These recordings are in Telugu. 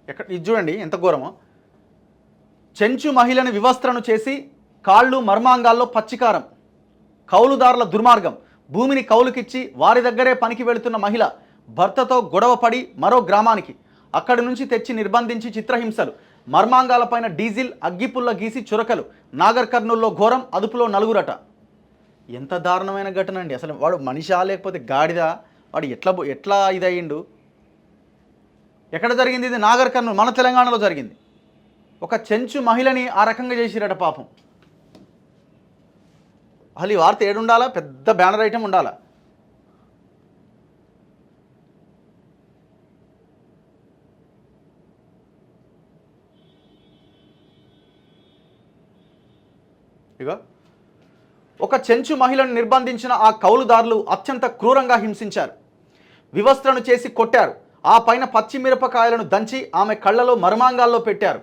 ఇది చూడండి ఎంత ఘోరమో. చెంచు మహిళని వివస్త్రను చేసి కాళ్ళు మర్మాంగాల్లో పచ్చికారం, కౌలుదారుల దుర్మార్గం. భూమిని కౌలుకిచ్చి వారి దగ్గరే పనికి వెళుతున్న మహిళ భర్తతో గొడవ పడి మరో గ్రామానికి, అక్కడి నుంచి తెచ్చి నిర్బంధించి చిత్రహింసలు, మర్మాంగాలపైన డీజిల్ అగ్గిపుల్ల గీసి చురకలు. నాగర్ కర్నూల్లో ఘోరం, అదుపులో నలుగురట. ఎంత దారుణమైన ఘటన అండి. అసలు వాడు మనిషా లేకపోతే గాడిదా? వాడు ఎట్లా ఇదయ్యిండు? ఎక్కడ జరిగింది ఇది? నాగర్ కర్నూలు, మన తెలంగాణలో జరిగింది. ఒక చెంచు మహిళని ఆ రకంగా చేసిరట పాపం. అసలు ఈ వార్త ఏడుండాలా? పెద్ద బ్యానర్ ఐటమ్ ఉండాలా? ఇక ఒక చెంచు మహిళను నిర్బంధించిన ఆ కౌలుదారులు అత్యంత క్రూరంగా హింసించారు. వివస్త్రను చేసి కొట్టారు. ఆ పైన పచ్చిమిరపకాయలను దంచి ఆమె కళ్ళలో మర్మాంగాల్లో పెట్టారు.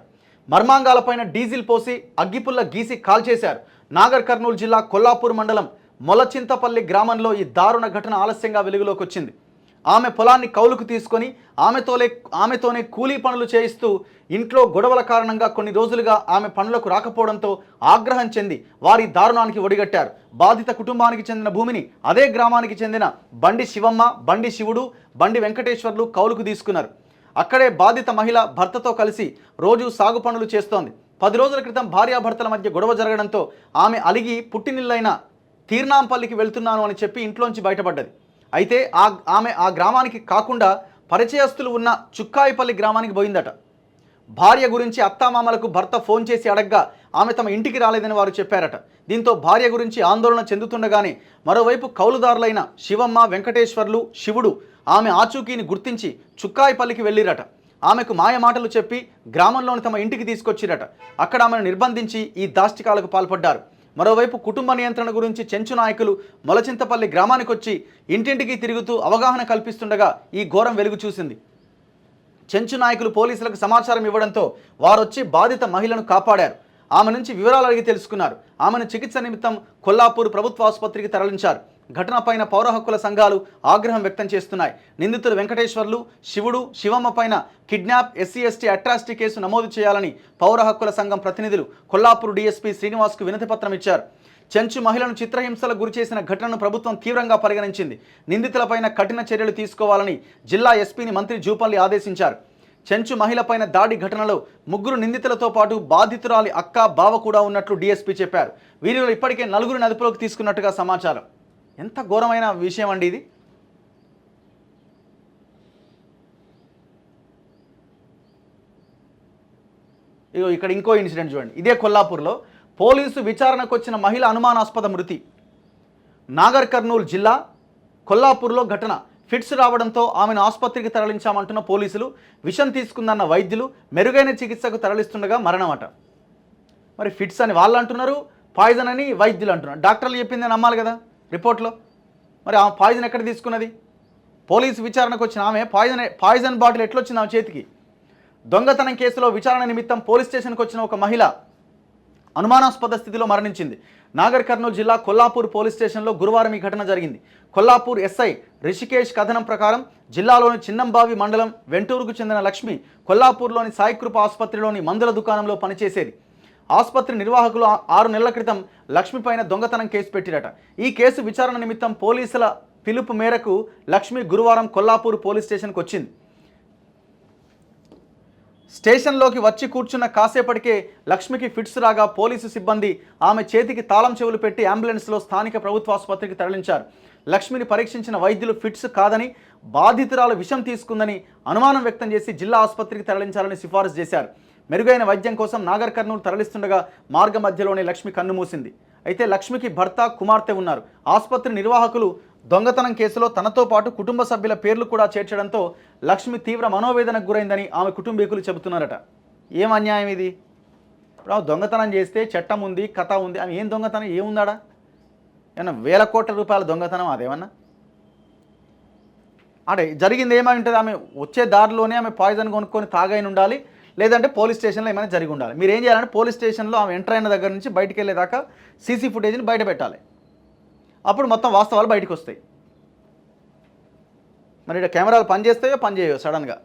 మర్మాంగాలపైన డీజిల్ పోసి అగ్గిపుల్ల గీసి కాల్చేశారు. నాగర్ కర్నూలు జిల్లా కొల్లాపూర్ మండలం మొలచింతపల్లి గ్రామంలో ఈ దారుణ ఘటన ఆలస్యంగా వెలుగులోకి వచ్చింది. ఆమె పొలాన్ని కౌలుకు తీసుకొని ఆమెతోనే కూలీ పనులు చేయిస్తూ ఇంట్లో గొడవల కారణంగా కొన్ని రోజులుగా ఆమె పనులకు రాకపోవడంతో ఆగ్రహం చెంది వారి దారుణానికి ఒడిగట్టారు. బాధిత కుటుంబానికి చెందిన భూమిని అదే గ్రామానికి చెందిన బండి శివమ్మ, బండి శివుడు, బండి వెంకటేశ్వర్లు కౌలుకు తీసుకున్నారు. అక్కడే బాధిత మహిళ భర్తతో కలిసి రోజు సాగు పనులు చేస్తోంది. 10 రోజుల క్రితం భార్యాభర్తల మధ్య గొడవ జరగడంతో ఆమె అలిగి పుట్టినిల్లైన తీర్నాంపల్లికి వెళ్తున్నాను అని చెప్పి ఇంట్లోంచి బయటపడ్డది. అయితే ఆమె ఆ గ్రామానికి కాకుండా పరిచయస్తులు ఉన్న చుక్కాయిపల్లి గ్రామానికి పోయిందట. భార్య గురించి అత్తామామలకు భర్త ఫోన్ చేసి అడగ్గా ఆమె తమ ఇంటికి రాలేదని వారు చెప్పారట. దీంతో భార్య గురించి ఆందోళన చెందుతుండగానే మరోవైపు కౌలుదారులైన శివమ్మ, వెంకటేశ్వర్లు, శివుడు ఆమె ఆచూకీని గుర్తించి చుక్కాయిపల్లికి వెళ్ళిరట. ఆమెకు మాయ మాటలు చెప్పి గ్రామంలోని తమ ఇంటికి తీసుకొచ్చిరట. అక్కడ ఆమెను నిర్బంధించి ఈ దాష్టికాలకు పాల్పడ్డారు. మరోవైపు కుటుంబ నియంత్రణ గురించి చెంచు నాయకులు మొలచింతపల్లి గ్రామానికి వచ్చి ఇంటింటికి తిరుగుతూ అవగాహన కల్పిస్తుండగా ఈ ఘోరం వెలుగు చూసింది. చెంచు నాయకులు పోలీసులకు సమాచారం ఇవ్వడంతో వారొచ్చి బాధిత మహిళను కాపాడారు. ఆమె నుంచి వివరాలు అడిగి తెలుసుకున్నారు. ఆమెను చికిత్స నిమిత్తం కొల్లాపూర్ ప్రభుత్వ ఆసుపత్రికి తరలించారు. ఘటనపైన పౌర హక్కుల సంఘాలు ఆగ్రహం వ్యక్తం చేస్తున్నాయి. నిందితులు వెంకటేశ్వర్లు, శివుడు, శివమ్మ పైన కిడ్నాప్, SC/ST అట్రాసిటీ కేసు నమోదు చేయాలని పౌర హక్కుల సంఘం ప్రతినిధులు కొల్లాపూర్ DSP శ్రీనివాస్కు వినతిపత్రం ఇచ్చారు. చెంచు మహిళను చిత్రహింసలకు గురిచేసిన ఘటనను ప్రభుత్వం తీవ్రంగా పరిగణించింది. నిందితులపైన కఠిన చర్యలు తీసుకోవాలని జిల్లా ఎస్పీని మంత్రి జూపల్లి ఆదేశించారు. చెంచు మహిళపైన దాడి ఘటనలో 3 నిందితులతో పాటు బాధితురాలి అక్క, బావ కూడా ఉన్నట్లు DSP చెప్పారు. వీరిలో ఇప్పటికే 4 అదుపులోకి తీసుకున్నట్టుగా సమాచారం. ఎంత ఘోరమైన విషయం అండి ఇది. ఇక్కడ ఇంకో ఇన్సిడెంట్ చూడండి. ఇదే కొల్లాపూర్లో పోలీసు విచారణకు వచ్చిన మహిళ అనుమానాస్పద మృతి. నాగర్ కర్నూలు జిల్లా కొల్లాపూర్లో ఘటన. ఫిట్స్ రావడంతో ఆమెను ఆసుపత్రికి తరలించామంటున్న పోలీసులు, విషం తీసుకుందన్న వైద్యులు మెరుగైన చికిత్సకు తరలిస్తుండగా మరణమట. మరి ఫిట్స్ అని వాళ్ళు అంటున్నారు, పాయిజన్ అని వైద్యులు అంటున్నారు. డాక్టర్లు చెప్పింది నమ్మాలి కదా రిపోర్ట్లో. మరి ఆ పాయిజన్ ఎక్కడ తీసుకున్నది? పోలీసు విచారణకు వచ్చిన ఆమె పాయిజన్ బాటిల్ ఎట్లొచ్చింది ఆమె చేతికి? దొంగతనం కేసులో విచారణ నిమిత్తం పోలీస్ స్టేషన్కి వచ్చిన ఒక మహిళ అనుమానాస్పద స్థితిలో మరణించింది. నాగర్ కర్నూలు జిల్లా కొల్లాపూర్ పోలీస్ స్టేషన్లో గురువారం ఈ ఘటన జరిగింది. కొల్లాపూర్ SI రిషికేష్ కథనం ప్రకారం జిల్లాలోని చిన్నంబావి మండలం వెంటూరుకు చెందిన లక్ష్మి కొల్లాపూర్లోని సాయికృప ఆసుపత్రిలోని మందుల దుకాణంలో పనిచేసేది. ఆసుపత్రి నిర్వాహకులు 6 నెలల క్రితం లక్ష్మి పైన దొంగతనం కేసు పెట్టిరట. ఈ కేసు విచారణ నిమిత్తం పోలీసుల పిలుపు మేరకు లక్ష్మి గురువారం కొల్లాపూర్ పోలీస్ స్టేషన్కి వచ్చింది. స్టేషన్లోకి వచ్చి కూర్చున్న కాసేపటికే లక్ష్మికి ఫిట్స్ రాగా పోలీసు సిబ్బంది ఆమె చేతికి తాళం చెవులు పెట్టి అంబులెన్స్లో స్థానిక ప్రభుత్వ ఆసుపత్రికి తరలించారు. లక్ష్మిని పరీక్షించిన వైద్యులు ఫిట్స్ కాదని, బాధితురాలు విషం తీసుకుందని అనుమానం వ్యక్తం చేసి జిల్లా ఆసుపత్రికి తరలించాలని సిఫారసు చేశారు. మెరుగైన వైద్యం కోసం నాగర్ కర్నూలు తరలిస్తుండగా మార్గ మధ్యలోనే లక్ష్మి కన్నుమూసింది. అయితే లక్ష్మికి భర్త, కుమార్తె ఉన్నారు. ఆసుపత్రి నిర్వాహకులు దొంగతనం కేసులో తనతో పాటు కుటుంబ సభ్యుల పేర్లు కూడా చేర్చడంతో లక్ష్మి తీవ్ర మనోవేదనకు గురైందని ఆమె కుటుంబీకులు చెబుతున్నారట. ఏం అన్యాయం ఇది? ఇప్పుడు దొంగతనం చేస్తే చట్టం ఉంది, కథ ఉంది. ఆమె ఏం దొంగతనం ఏముందాడా? ఏమన్నా వేల కోట్ల రూపాయల దొంగతనం అదేమన్నా? అంటే జరిగింది ఏమై ఉంటుంది? ఆమె వచ్చే దారిలోనే ఆమె పాయిజన్ కొనుక్కొని తాగైన ఉండాలి, లేదంటే పోలీస్ స్టేషన్లో ఏమైనా జరిగి ఉండాలి. మీరు ఏం చేయాలంటే పోలీస్ స్టేషన్లో ఆమె ఎంటర్ అయిన దగ్గర నుంచి బయటికి వెళ్ళేదాకా CC ఫుటేజ్ని బయట పెట్టాలి. అప్పుడు మొత్తం వాస్తవాలు బయటకు వస్తాయి. మరి ఇక్కడ కెమెరాలు పనిచేస్తాయో పనిచేయో సడన్గా